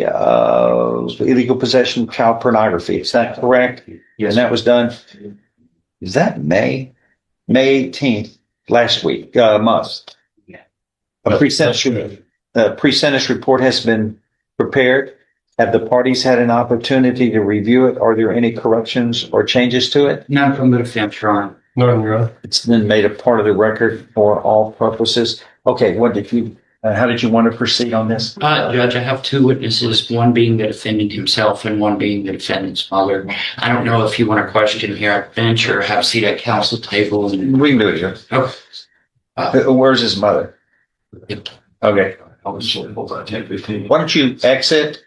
illegal possession of child pornography. Is that correct? Yes. And that was done, is that May 18th, last week, month? Yeah. A pre-sentence report has been prepared. Have the parties had an opportunity to review it? Are there any corrections or changes to it? None from the defense, Your Honor. None, Your Honor. It's been made a part of the record for all purposes. Okay, how did you want to proceed on this? Judge, I have two witnesses, one being the defendant himself and one being the defendant's mother. I don't know if you want to question here at bench or have a seat at counsel table. We can do it here. Okay. Where's his mother? Okay. Why don't you exit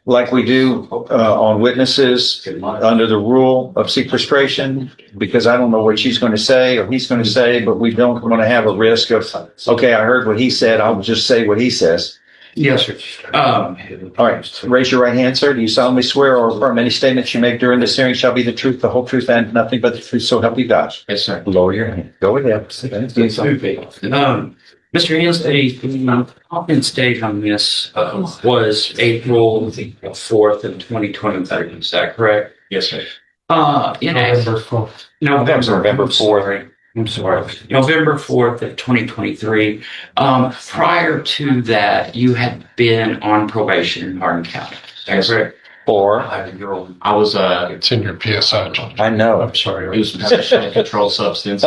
like we do on witnesses under the rule of sequestration? Because I don't know what she's going to say or he's going to say, but we don't want to have a risk of, okay, I heard what he said, I'll just say what he says. Yes, sir. All right, raise your right hand, sir. Do you solemnly swear or affirm any statements you make during this hearing shall be the truth, the whole truth, and nothing but the truth, so help you God? Yes, sir. Lower your hand. Go ahead. Mr. Anstey, the offense date on this was April 4th of 2023. Is that correct? Yes, sir. November 4th. November 4th. I'm sorry. November 4th of 2023. Prior to that, you had been on probation in Hardin County. Is that correct? Or I was It's in your PSI, John. I know. I'm sorry. it was possession of controlled substance.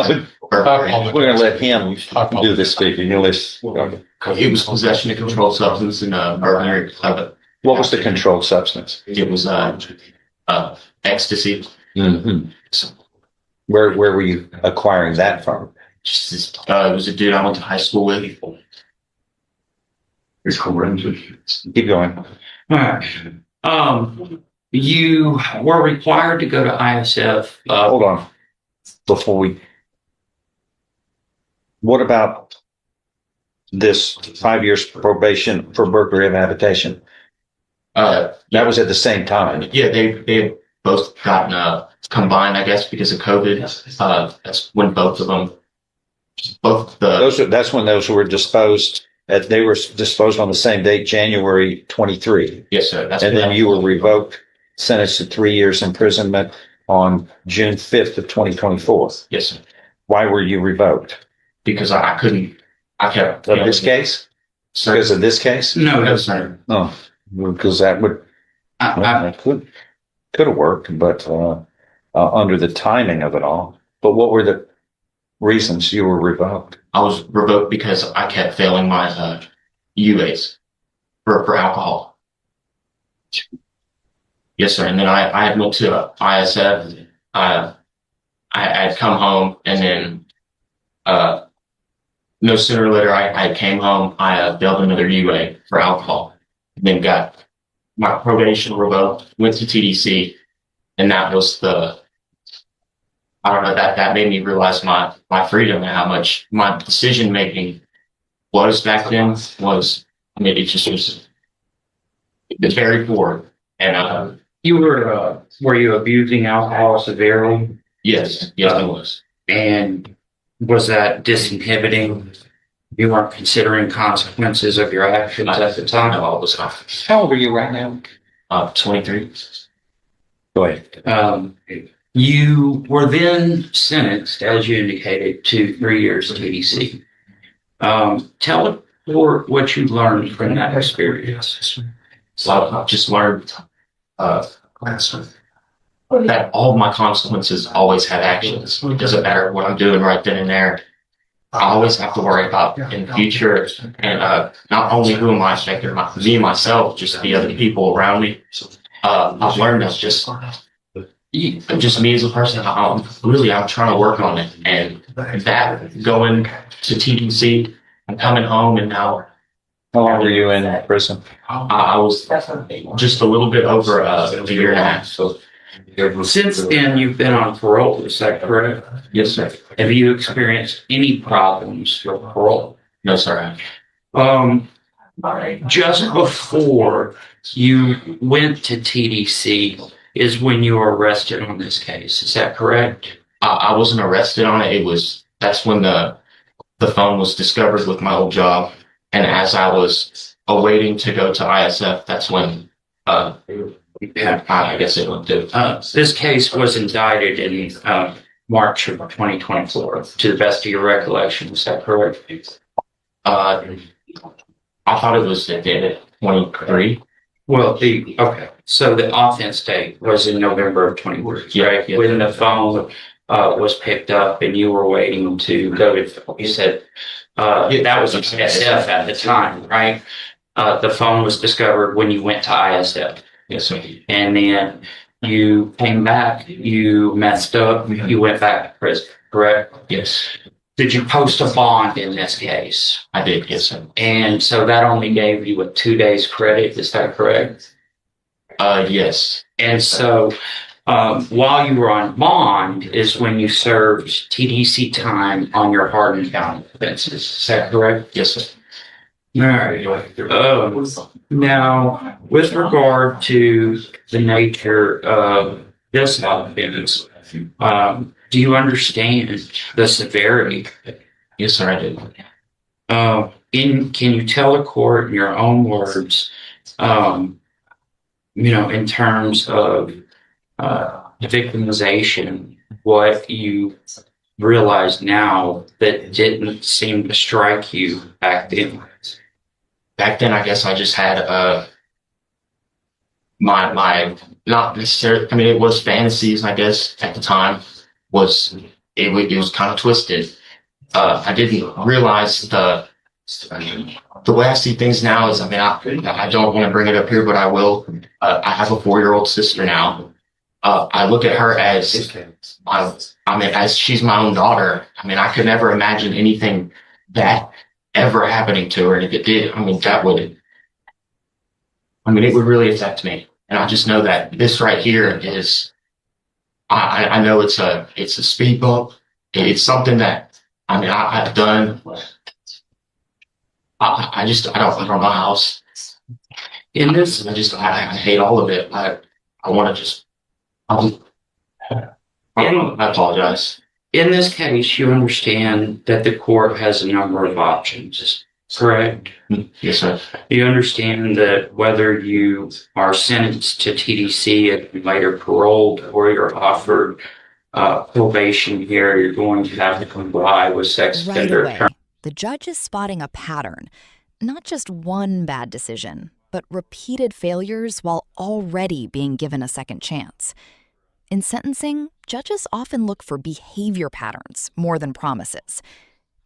We're going to let him do this speaking. You'll listen. It was possession of controlled substance and burglary. What was the controlled substance? It was ecstasy. Mm-hmm. Where were you acquiring that from? Just this, it was a dude I went to high school with. Keep going. All right. You were required to go to ISF. Hold on. What about this 5 years probation for burglary of habitation? That was at the same time. Yeah, they both gotten combined, I guess, because of COVID. That's when both of them, That's when those were disposed. They were disposed on the same date, January 23. Yes, sir. And then you were revoked, sentenced to 3 years imprisonment on June 5th of 2024. Yes, sir. Why were you revoked? Because I kept. Of this case? Sir. Because of this case? No, sir. No, because that would could have worked, but under the timing of it all. But what were the reasons you were revoked? I was revoked because I kept failing my UAs for alcohol. Yes, sir. And then I had went to ISF. I had come home, and then no sooner or later I came home, I failed another UA for alcohol. Then got my probation revoked, went to TDC, and that was I don't know, that made me realize my freedom and how much my decision making was back then it just was very poor. And You were you abusing alcohol severely? yes, I was. And was that disinhibiting? You weren't considering consequences of your actions at the time? No, I was How old are you right now? 23. Go ahead. You were then sentenced, as you indicated, to 3 years TDC. Tell us what you learned from that experience. So I just learned that all of my consequences always have actions. It doesn't matter what I'm doing right then and there. I always have to worry about in the future, and not only who am I affecting, me and myself, just the other people around me. I've learned that's just me as a person. I'm trying to work on it, and that going to TDC and coming home, and now. How long were you in prison? I was just a little bit over a year and a half. So Since then, you've been on parole, is that correct? yes, sir. Have you experienced any problems with parole? No, sir. Just before you went to TDC is when you were arrested on this case, is that correct? I wasn't arrested on it. That's when the phone was discovered with my old job. And as I was awaiting to go to ISF, that's when I guess it went to. This case was indicted in March of 2024, to the best of your recollection. Is that correct? I thought it was at the end of 23. Well, okay. So the offense date was in November of 23, right? Yeah. When the phone was picked up and you were waiting to go to, you said that was ISF at the time, right? The phone was discovered when you went to ISF. Yes, sir. And then you came back, you messed up, you went back to prison, correct? Yes, Did you post a bond in this case? I did. Yes, sir. And so that only gave you 2 days credit, is that correct? Yes. And so while you were on bond is when you served TDC time on your Hardin County offenses, is that correct? Yes, sir. All right. Now, with regard to the nature of this offense, do you understand the severity? Yes, sir, I did. Can you tell the court in your own words, in terms of victimization, what you realize now that didn't seem to strike you back then? Back then, I guess I just had my not necessarily. I mean, it was fantasies. I guess at the time it was kind of twisted. I didn't realize the way I see things now is. I mean, I don't want to bring it up here, but I will. I have a 4-year-old sister now. I look at her as as she's my own daughter. I mean, I could never imagine anything that ever happening to her. And if it did, I mean, it would really affect me. And I just know that this right here is, I know it's a speed bump. It's something that, I've done. I don't know how else. In this, I hate all of it. I want to just, I apologize. in this case, you understand that the court has a number of options, correct? Yes, sir. You understand that whether you are sentenced to TDC and later paroled or you're offered probation here, you're going to have to comply with sex Right offender away, terms. the judge is spotting a pattern, not just one bad decision, but repeated failures while already being given a second chance. In sentencing, judges often look for behavior patterns more than promises.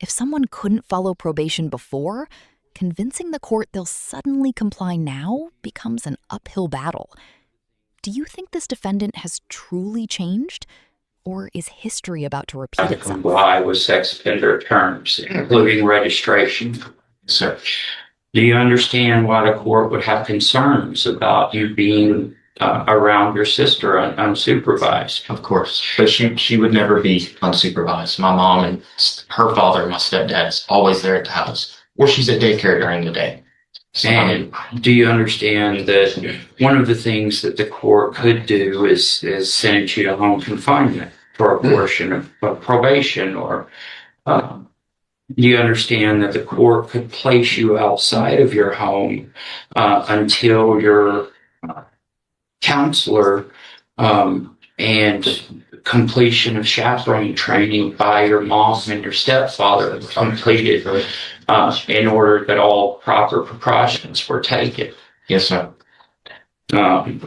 If someone couldn't follow probation before, convincing the court they'll suddenly comply now becomes an uphill battle. Do you think this defendant has truly changed? Or is history about to repeat Have to itself? comply with sex offender terms, including registration. Sir. Do you understand why the court would have concerns about you being around your sister unsupervised? Of course. But she would never be unsupervised. My mom and her father, my stepdad's always there at the house. Or she's at daycare during the day. So, And do you understand that one of the things that the court could do is send you to home confinement for a portion of probation? Or do you understand that the court could place you outside of your home until your counselor and completion of chaperone training by your mom and your stepfather completed in order that all proper precautions were taken? yes, sir.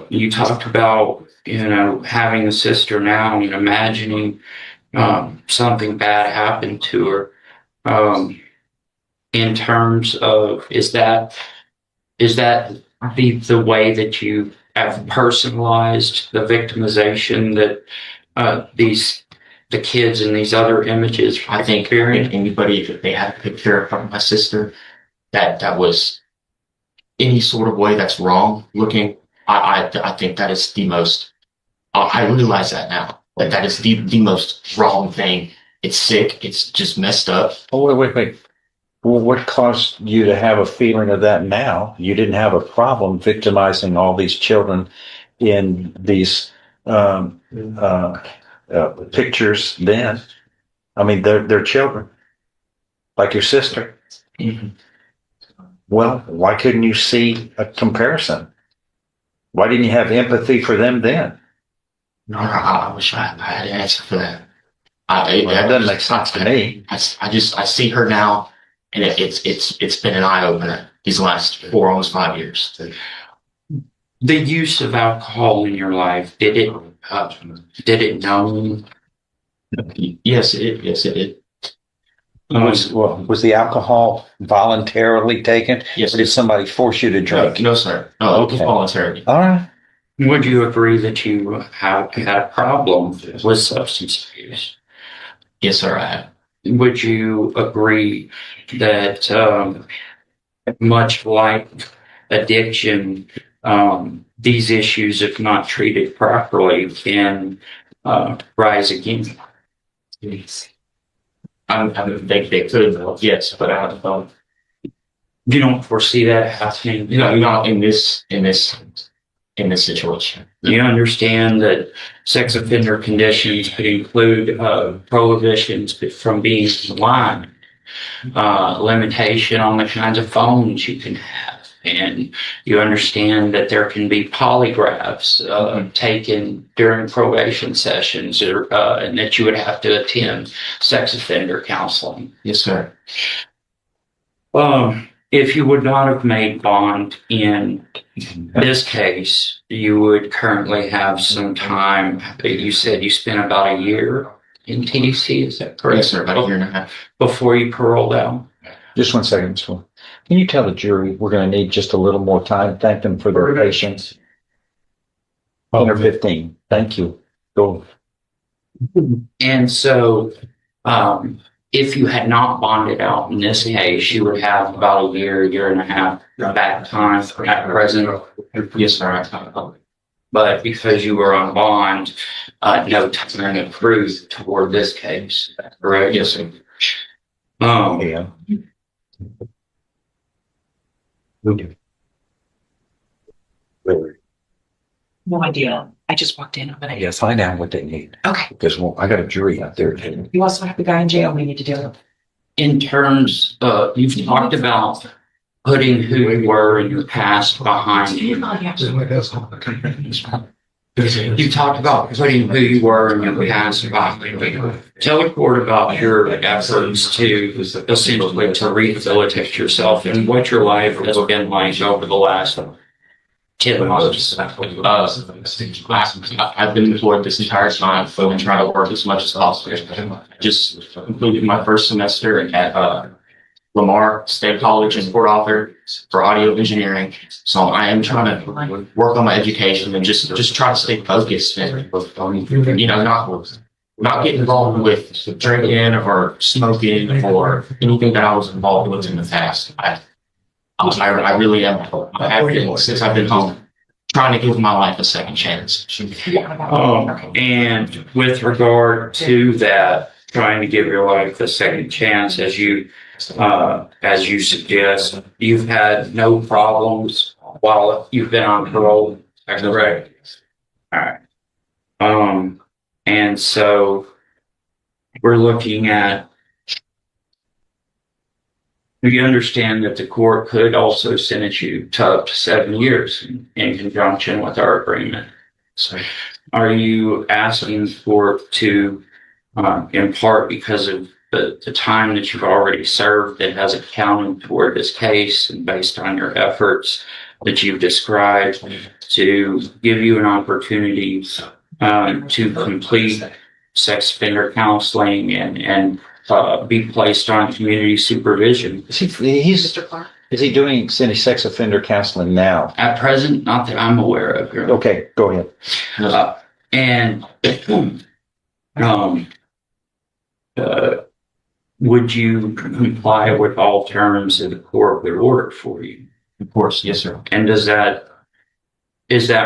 You talked about, having a sister now and imagining something bad happened to her. In terms of, is that the way that you have personalized the victimization that the kids in these other images? I think anybody, if they had a picture of my sister that was any sort of way that's wrong looking, I think that is the most, I realize that now, that is the most wrong thing. It's sick. It's just messed up. Oh, wait. Well, what caused you to have a feeling of that now? You didn't have a problem victimizing all these children in these pictures then. I mean, they're children, like your sister. Mm-hmm. Well, why couldn't you see a comparison? Why didn't you have empathy for them then? No, I wish I had an answer for that. That doesn't make sense to me. I see her now, and it's been an eye opener these last almost 5 years. The use of alcohol in your life, did it know? Yes, it did. Was the alcohol voluntarily taken? Yes. Or did somebody force you to drink? No, sir. No, it was Okay. voluntary. All right. Would you agree that you have had a problem with substance abuse? Yes, sir. I have. Would you agree that much like addiction, these issues, if not treated properly, can rise again? I think they could, yes, but I don't. You don't foresee that happening? Not in this situation. You understand that sex offender conditions could include prohibitions from being online, limitation on the kinds of phones you can have, and you understand that there can be polygraphs taken during probation sessions, and that you would have to attend sex offender counseling. Yes, sir. If you would not have made bond in this case, you would currently have some time. You said you spent about a year in TDC, is that correct? Yes, sir. About a year and a half. Before you paroled out? Just 1 second, Mr. Moore. Can you tell the jury we're going to need just a little more time? Thank them for their patience. 10 or 15. Thank you. Go. And so, if you had not bonded out in this case, you would have about a year and a half back time at present. Yes, sir. But because you were on bond, no time accrues toward this case, correct? Yes, sir. Yeah. No idea. I just walked in, but Yeah, find out what they need. Okay. Because I got a jury out there. You also have the guy in jail we need to deal with. In terms of, you've talked about putting who you were in your past behind you. You talked about putting who you were in your past behind you. Tell the court about your efforts to essentially to rehabilitate yourself and what your life has been like over the last 10 months. I've been employed this entire time, so I'm trying to work as much as possible. I just completed my first semester at Lamar State College in Port Arthur for audio engineering. So I am trying to work on my education and just try to stay focused and, not get involved with drinking or smoking or anything that I was involved with in the past. I really am. I have been since I've been home, trying to give my life a second chance. And with regard to that, trying to give your life a second chance, as you suggest, you've had no problems while you've been on parole. Is that correct? All right. And so we're looking at. You understand that the court could also sentence you to up to 7 years in conjunction with our agreement. So are you asking the court to, in part because of the time that you've already served that hasn't counted toward this case and based on your efforts that you've described, to give you an opportunity to complete sex offender counseling and be placed on community supervision? Is he doing any sex offender counseling now? At present, not that I'm aware of. Your Okay, go ahead. Would you comply with all terms that the court would order for you? Of course, yes, sir. And is that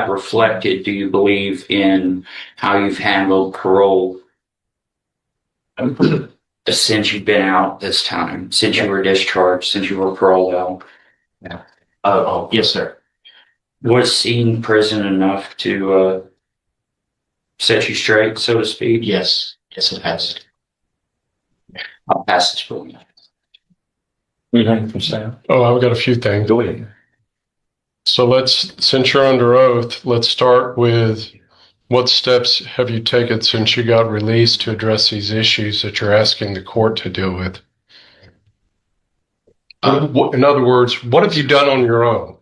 reflected, do you believe, in how you've handled parole since you've been out this time, since you were discharged, since you were paroled out? Yes, sir. Was seeing prison enough to set you straight, so to speak? Yes, it has. I'll pass this for you. Oh, I've got a few things. Go ahead. So since you're under oath, let's start with what steps have you taken since you got released to address these issues that you're asking the court to deal with? In other words, what have you done on your own?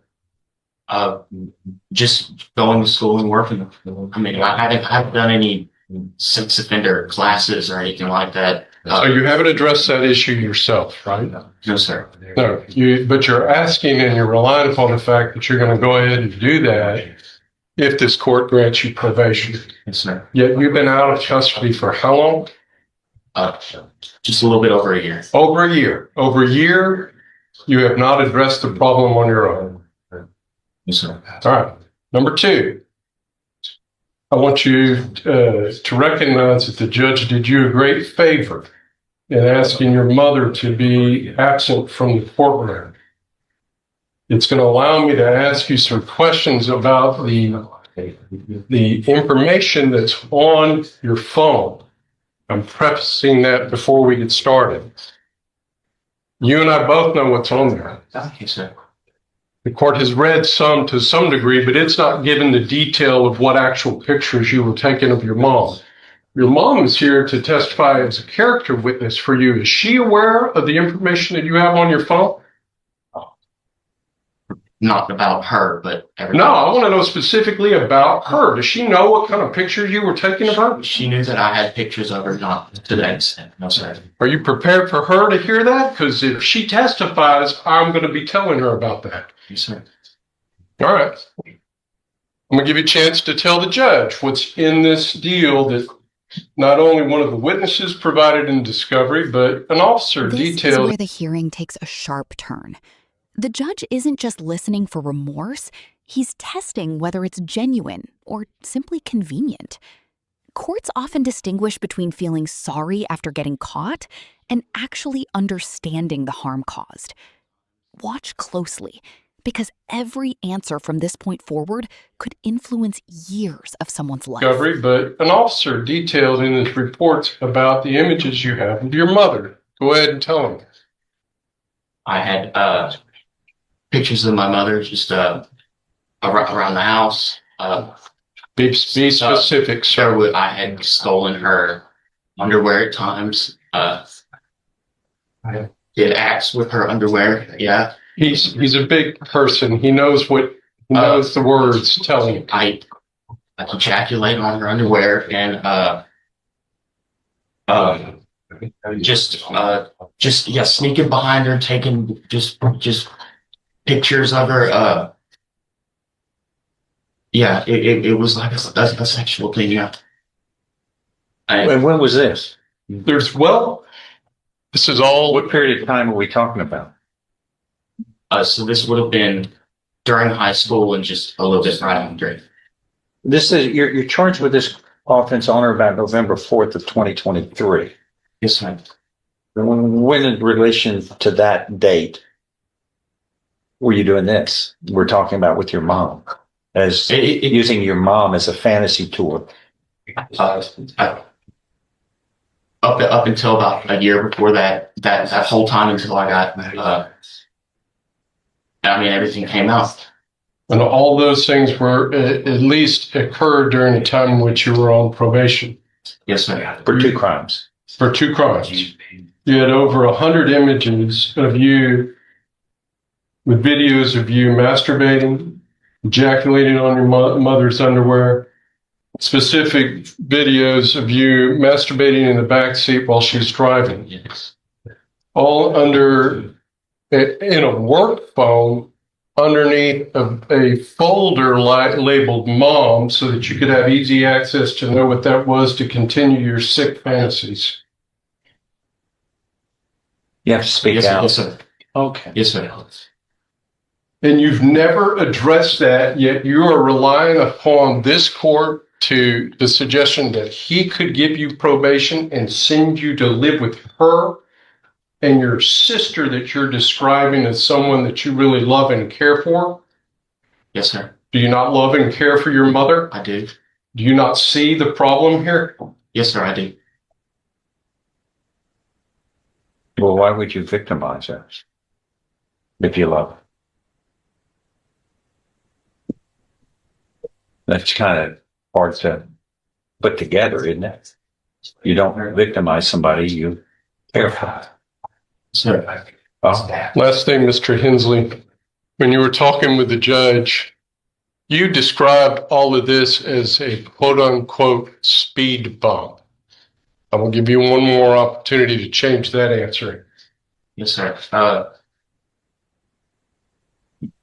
Just going to school and working. I mean, I haven't done any sex offender classes or anything like that. So you haven't addressed that issue yourself, right? No, sir. No, but you're asking and you're relying upon the fact that you're going to go ahead and do that if this court grants you probation. Yes, sir. Yet you've been out of custody for how long? Just a little bit over a year. Over a year. Over a year, you have not addressed the problem on your own. Yes, sir. All right. Number two, I want you to recognize that the judge did you a great favor in asking your mother to be absent from the courtroom. It's going to allow me to ask you some questions about the information that's on your phone. I'm prefacing that before we get started. You and I both know what's on there. Yes, sir. The court has read some to some degree, but it's not given the detail of what actual pictures you were taking of your mom. Your mom is here to testify as a character witness for you. Is she aware of the information that you have on your phone? Not about her, but everybody. No, I want to know specifically about her. Does she know what kind of pictures you were taking of her? She knew that I had pictures of her, not to that extent. No, sir. Are you prepared for her to hear that? Because if she testifies, I'm going to be telling her about that. Yes, sir. All right. I'm going to give you a chance to tell the judge what's in this deal that not only one of the witnesses provided in discovery, but an officer This is detailed. where the hearing takes a sharp turn. The judge isn't just listening for remorse, he's testing whether it's genuine or simply convenient. Courts often distinguish between feeling sorry after getting caught and actually understanding the harm caused. Watch closely, because every answer from this point forward could influence years of someone's life. Discovery, but an officer detailed in his report about the images you have of your mother. Go ahead and tell him. I had pictures of my mother just around the house. Be specific, sir. So I had stolen her underwear at times. Did acts with her underwear. Yeah. He's a big person. He knows the words. Tell him. I ejaculate on her underwear and sneaking behind her, taking just pictures of her. It was like a sexual thing. Yeah. And when was this? This is all. What period of time are we talking about? So this would have been during high school and just a little bit right after. This is you're charged with this offense on or about November 4th of 2023. Yes, ma'am. When in relation to that date were you doing this? We're talking about with your mom, as using your mom as a fantasy tool. Up until about a year before that whole time until I got everything came out. And all those things were at least occurred during the time in which you were on probation. Yes, ma'am. For two crimes. For two crimes. You had over 100 images of you with videos of you masturbating, ejaculating on your mother's underwear, specific videos of you masturbating in the back seat while she's driving. Yes. All in a work phone underneath a folder labeled mom so that you could have easy access to know what that was to continue your sick fantasies. You have to speak out. Yes, sir. Okay. Yes, sir. And you've never addressed that, yet you are relying upon this court to the suggestion that he could give you probation and send you to live with her and your sister that you're describing as someone that you really love and care for. Yes, sir. Do you not love and care for your mother? I do. Do you not see the problem here? Yes, sir, I do. Well, why would you victimize her? if you love. That's kind of hard to put together, isn't it? You don't victimize somebody, you care for them. So, Oh, Last thing, Mr. Hensley, when you were talking with the judge, you described all of this as a quote unquote speed bump. I will give you one more opportunity to change that answer. yes, sir.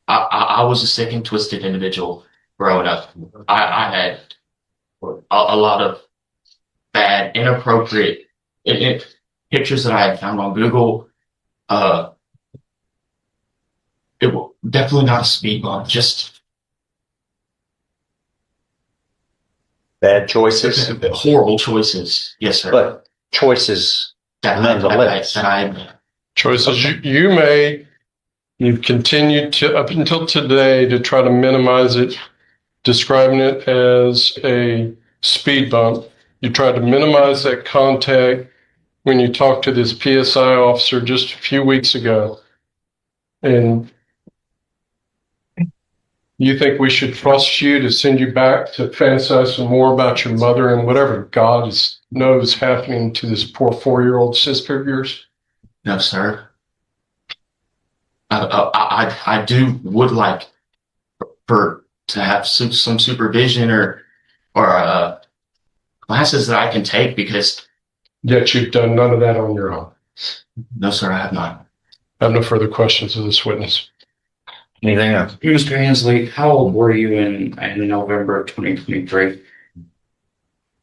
I was a sick and twisted individual growing up. I had a lot of bad, inappropriate pictures that I had found on Google. It was definitely not a speed bump, just bad choices, horrible choices. Yes, sir. but choices nonetheless. That I Choices you made, you've continued to, up until today, to try to minimize it, describing it as a speed bump. You tried to minimize that contact when you talked to this PSI officer just a few weeks ago. And you think we should trust you to send you back to fantasize some more about your mother and whatever God knows happening to this poor 4-year-old sister of yours? No, sir. I would like to have some supervision or classes that I can take, because Yet you've done none of that on your own. no, sir, I have not. I have no further questions of this witness. Anything else? Mr. Hensley, how old were you in November of 2023?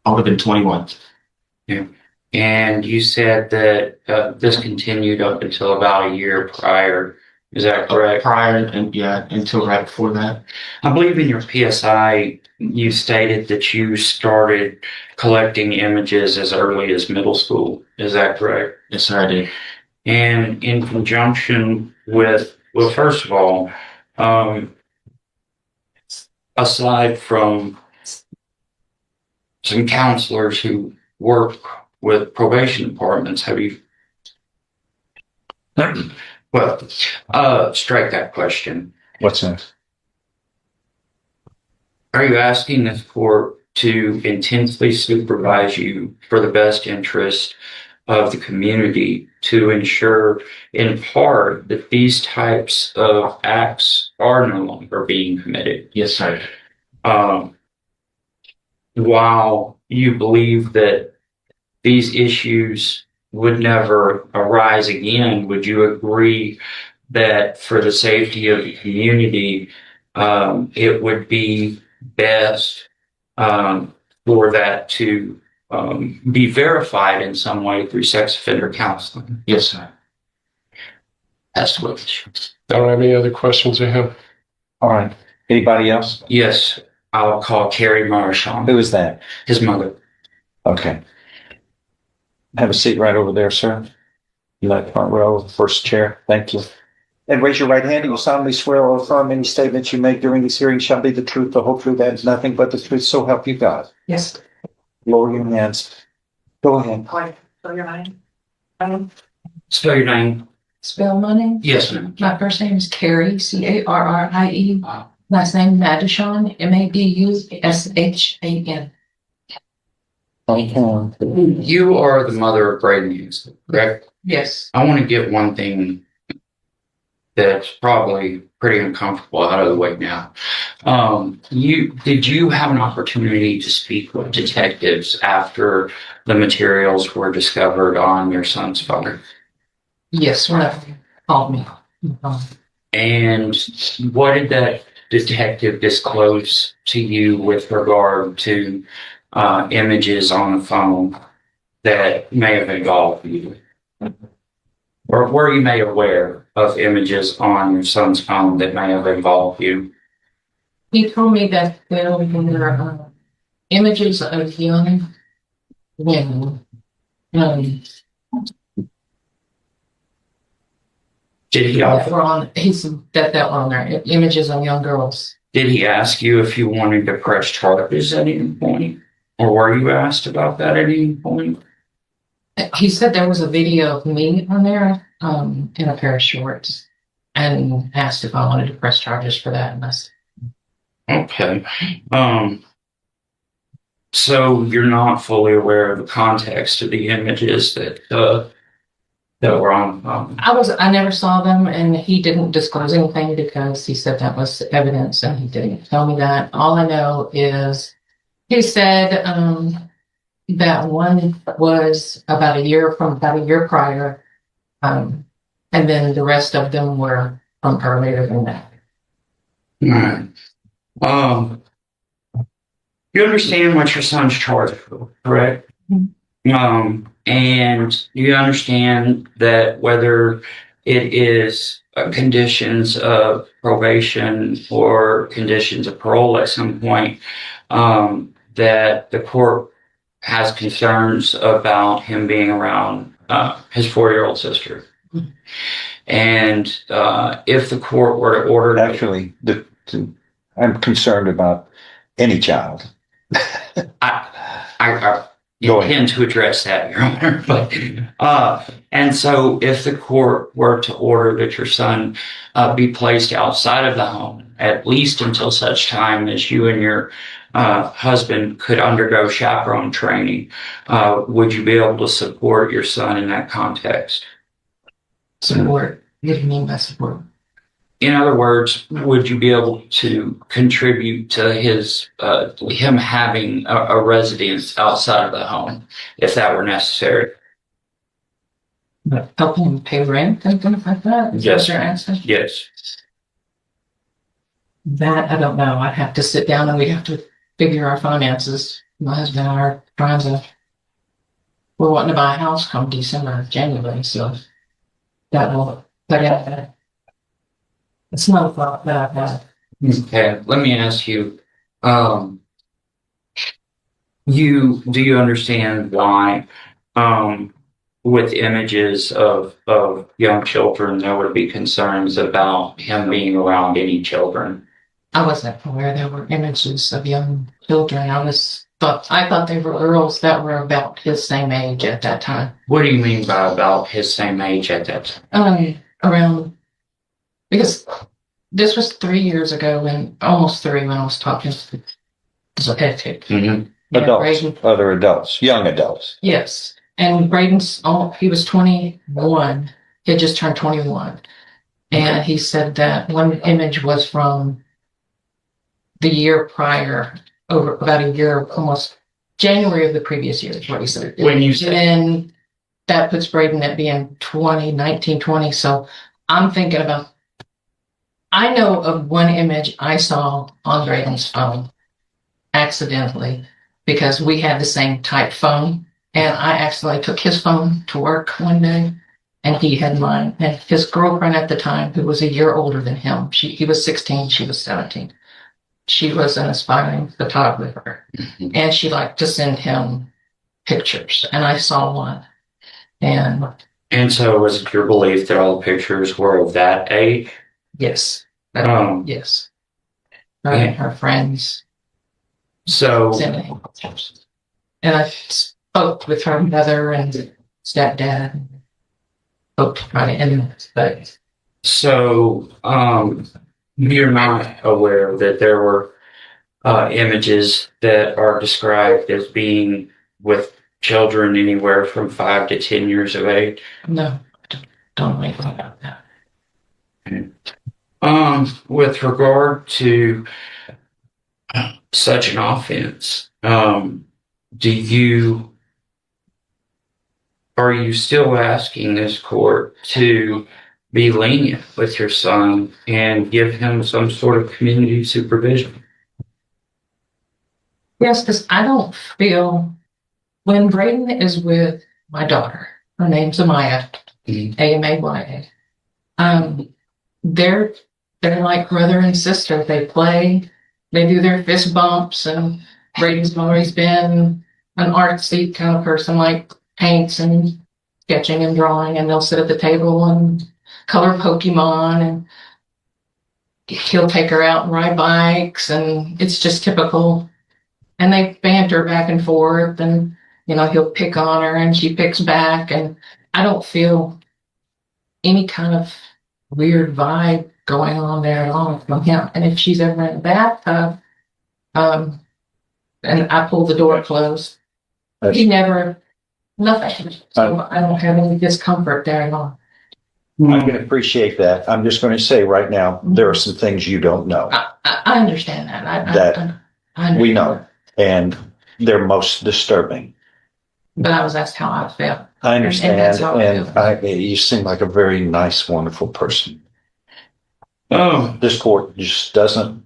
I would have been 21. And you said that this continued up until about a year prior. Is that correct? Prior and until right before that. I believe in your PSI, you stated that you started collecting images as early as middle school. Is that correct? Yes, sir, I did. And in conjunction with, well, first of all, aside from some counselors who work with probation departments, have you? Well, strike that question. What's next? Are you asking the court to intensely supervise you for the best interest of the community to ensure, in part, that these types of acts are no longer being committed? Yes, sir. While you believe that these issues would never arise again, would you agree that for the safety of the community, it would be best for that to be verified in some way through sex offender counseling? Yes, sir. That's what. I don't have any other questions of him. All right. Anybody else? Yes, I'll call Carrie Marchand, Who is that? his mother. Okay. Have a seat right over there, sir. You like front row, first chair. Thank you. And raise your right hand. You solemnly swear or affirm any statements you make during this hearing shall be the truth, the whole truth, and nothing but the truth. So help you God. Yes. Lower your hands. Go ahead. Hi, spell your name. Spell your name. Spell my name? Yes, ma'am. My first name is Carrie, Carrie. Last name Madushan, Madushan. You are the mother of Braden Hensley, correct? Yes. I want to get one thing that's probably pretty uncomfortable out of the way now. Did you have an opportunity to speak with detectives after the materials were discovered on your son's phone? Yes, one of them called me. And what did that detective disclose to you with regard to images on the phone that may have involved you? Or were you made aware of images on your son's phone that may have involved you? He told me that there were images of young women. Did he That were on, that were on there, images of young girls. Did he ask you if you wanted to press charges at any point? Or were you asked about that at any point? He said there was a video of me on there in a pair of shorts. and asked if I wanted to press charges for that. And I said, Okay. So you're not fully aware of the context of the images that were on. I never saw them, and he didn't disclose anything because he said that was evidence, and he didn't tell me that. All I know is he said that one was about a year prior, and then the rest of them were from earlier than that. All right. You understand what your son's charged for, correct? And you understand that whether it is conditions of probation or conditions of parole at some point, that the court has concerns about him being around his 4-year-old sister. And if the court were to order... Actually, I'm concerned about any child. I Go ahead. intend to address that, Your Honor. But, and so if the court were to order that your son be placed outside of the home, at least until such time as you and your husband could undergo chaperone training, would you be able to support your son in that context? Support. What do you mean by support? In other words, would you be able to contribute to his him having a residence outside of the home if that were necessary? Help him pay rent and things like that? Is Yes. that your answer? Yes. That I don't know. I'd have to sit down and we'd have to figure our finances. My husband and I are we're wanting to buy a house come December, January, so that will put out that. It's not a thought that I've had. Okay. Let me ask you. Do you understand why, with images of young children, there would be concerns about him being around any children? I wasn't aware there were images of young children. I thought they were girls that were about his same age at that time. What do you mean by about his same age at that time? Around, because this was 3 years ago, and almost 3 when I was talking to Epic. Mm-hmm. Adults, other adults, young adults. Yes. And Braden's, he was 21. He had just turned 21. And he said that one image was from the year prior, over about a year, almost January of the previous year is what he said. When you say... And then that puts Braden at being 19, 20. So I'm thinking about, I know of one image I saw on Braden's phone accidentally because we had the same type phone. And I accidentally took his phone to work one day, and he had mine. And his girlfriend at the time, who was a year older than him, he was 16, she was 17. She was an aspiring photographer, and she liked to send him pictures. And I saw one. And so was it your belief that all the pictures were of that age? yes. Yes. Her friends. So... sent me pictures. And I spoke with her mother and stepdad. Spoke to try to end this, but So, you're not aware that there were images that are described as being with children anywhere from 5 to 10 years of age? no, don't know anything about that. With regard to such an offense, are you still asking this court to be lenient with your son and give him some sort of community supervision? Yes, because I don't feel when Braden is with my daughter, her name's Amaya, Amaya. They're like brother and sister. They play, they do their fist bumps, and Braden's always been an artsy kind of person, like paints and sketching and drawing, and they'll sit at the table and color Pokemon, and he'll take her out and ride bikes, and it's just typical. And they banter back and forth, and he'll pick on her and she picks back, and I don't feel any kind of weird vibe going on there at all from him. And if she's ever in the bathtub, and I pull the door closed, he never, nothing. So I don't have any discomfort there at all. I can appreciate that. I'm just going to say right now, there are some things you don't know. I understand that. I understand We know, that. and they're most disturbing. But I was asked how I felt. I And understand, that's how I feel. you seem like a very nice, wonderful person. Oh, This court just doesn't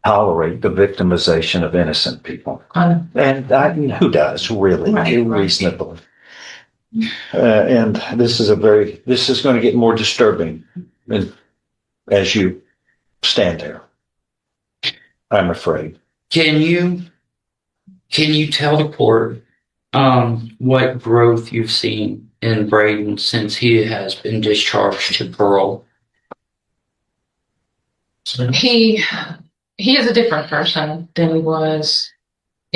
tolerate the victimization of innocent people. And who does, really, Right. reasonably? And this is going to get more disturbing as you stand there. I'm afraid. can you tell the court what growth you've seen in Braden since he has been discharged to parole? He is a different person than he was